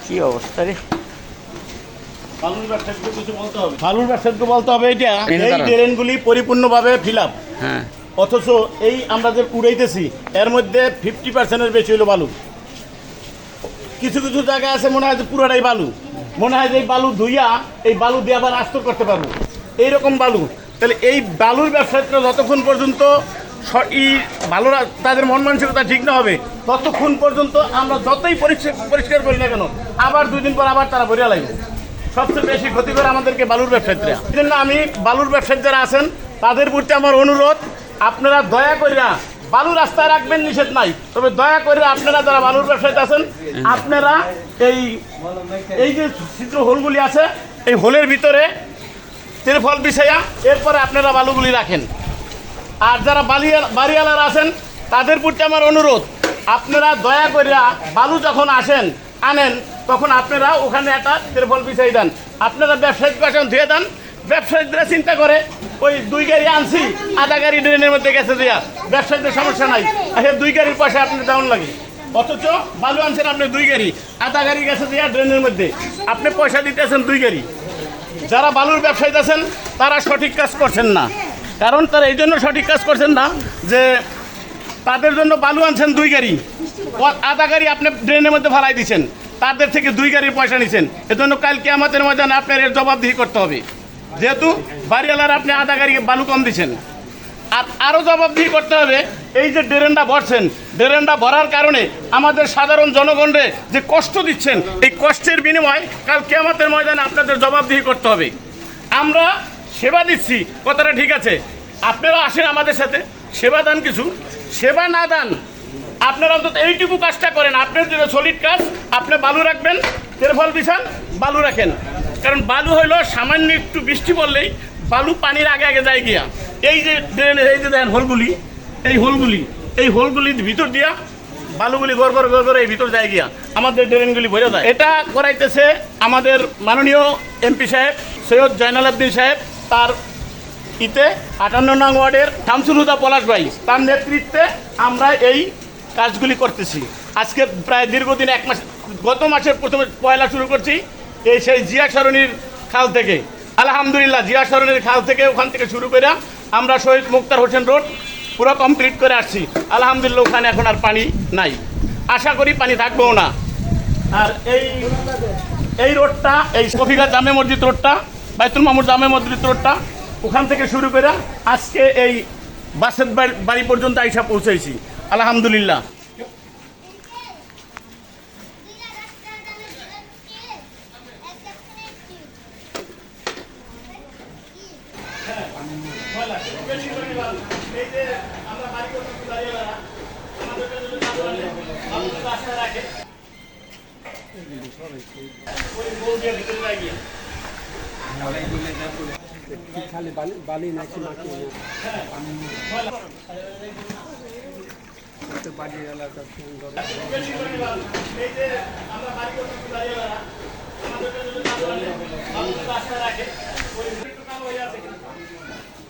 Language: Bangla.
কি অবস্থা রে। বালুর ব্যবসায়ীকে বলতে হবে এটা এই ড্রেনগুলি পরিপূর্ণভাবে ফিল আপ, হ্যাঁ, অথচ এই আমরা যে উড়াইতেছি এর মধ্যে 50% বেশি হলো বালু। কিছু কিছু জায়গা আছে মনে হয় যে পুরোটাই বালু, মনে হয় যে এই বালু ধুইয়া এই বালু দিয়ে আবার আস্তর করতে পারবো, এইরকম বালু। তাহলে এই বালুর ব্যবসায়ীরা যতক্ষণ পর্যন্ত ভালো তাদের মন মানসিকতা ঠিক না হবে ততক্ষণ পর্যন্ত আমরা যতই পরিষ্কার করি না কেন আবার 2 দিন পর আবার তারা ভরিয়া লাগবে। সবচেয়ে বেশি ক্ষতি করে আমাদেরকে বালুর ব্যবসায়ীরা। এই জন্য আমি বালুর ব্যবসায়ী যারা আছেন তাদের প্রতি আমার অনুরোধ, আপনারা দয়া করিয়া বালু রাস্তায় রাখবেন, নিষেধ নাই, তবে দয়া করে আপনারা যারা বালুর ব্যবসায়ী আছেন আপনারা এই যে ছিদ্র হোলগুলি আছে এই হোলের ভিতরে তিরপল বিছাইয়া এরপরে আপনারা বালুগুলি রাখেন। আর যারা বাড়িওয়ালারা আছেন তাদের প্রতি আমার অনুরোধ, আপনারা দয়া করিয়া বালু যখন আনেন তখন আপনারা ওখানে একটা তিরপল বিছাই দেন। আপনারা ব্যবসায়িক বাসন ধুয়ে দেন। ব্যবসায়ীরা চিন্তা করে ওই 2 গাড়ি আনছি, আধা গাড়ি ড্রেনের মধ্যে গেছে দেয়া, ব্যবসায়ীদের সমস্যা নাই, আর 2 গাড়ির পয়সা আপনার ডাউন লাগে। অথচ বালু আনছেন আপনি 2 গাড়ি, আধা গাড়ি গেছে দেয়া ড্রেনের মধ্যে, আপনি পয়সা দিতেছেন 2 গাড়ি। যারা বালুর ব্যবসায়ী আছেন তারা সঠিক কাজ করছেন না, কারণ তারা এই জন্য সঠিক কাজ করছেন না যে তাদের জন্য বালু আনছেন 2 গাড়ি, আধা গাড়ি আপনি ড্রেনের মধ্যে ফালাই দিচ্ছেন, তাদের থেকে 2 গাড়ির পয়সা নিচ্ছেন। এজন্য কাল কিয়ামতের ময়দানে আপনার এর জবাবদিহি করতে হবে, যেহেতু বাড়িওয়ালারা আপনি আধা গাড়ি বালু কম দিচ্ছেন। আর আরও জবাবদিহি করতে হবে, এই যে ড্রেনটা ভরছেন, ড্রেনটা ভরার কারণে আমাদের সাধারণ জনগণরে যে কষ্ট দিচ্ছেন, এই কষ্টের বিনিময়ে কাল কিয়ামতের ময়দানে আপনাদের জবাবদিহি করতে হবে। আমরা সেবা দিচ্ছি, কথাটা ঠিক আছে, আপনারা আসেন আমাদের সাথে, সেবা দান, কিছু সেবা না দান, আপনারা অন্তত এইটুকু কাজটা করেন। আপনার যে সলিড কাজ, আপনি বালু রাখবেন, তিরপল বিছান, বালু রাখেন। কারণ বালু হইল সামান্য একটু বৃষ্টি পড়লেই বালু পানির আগে আগে যায় গিয়া এই যে ড্রেনের এই যে দেখেন হোলগুলি, এই হোলগুলির ভিতর দিয়া বালুগুলি গড় গড় এই ভিতর যায় গিয়া আমাদের ড্রেনগুলি ভরে যায়। এটা করাইতেছে আমাদের মাননীয় এমপি সাহেব সৈয়দ জয়নাল আবদিন সাহেব, তার 58 নং ওয়ার্ডের শামসুল হুদা পলাশ ভাই, তার নেতৃত্বে আমরা এই কাজগুলি করতেছি। আজকে প্রায় দীর্ঘদিন 1 মাস, গত মাসের প্রথমে পয়লা শুরু করছি সেই জিয়া সরণির খাল থেকে। আলহামদুলিল্লাহ, জিয়া সরণির খাল থেকে ওখান থেকে শুরু করে আমরা শহীদ মুক্তার হোসেন রোড পুরো কমপ্লিট করে আসছি। আলহামদুলিল্লাহ, ওখানে এখন আর পানি নাই, আশা করি পানি থাকবেও না। আর এই রোডটা, এই শফিগা জামে মসজিদ রোডটা, বাইতুল মামুর জামে মসজিদ রোডটা, ওখান থেকে শুরু করে আজকে এই বাসের বাড়ি পর্যন্ত আইসা পৌঁছেছি আলহামদুলিল্লাহ। খালি বালি নাকি বাড়ি এলাকা সুন্দর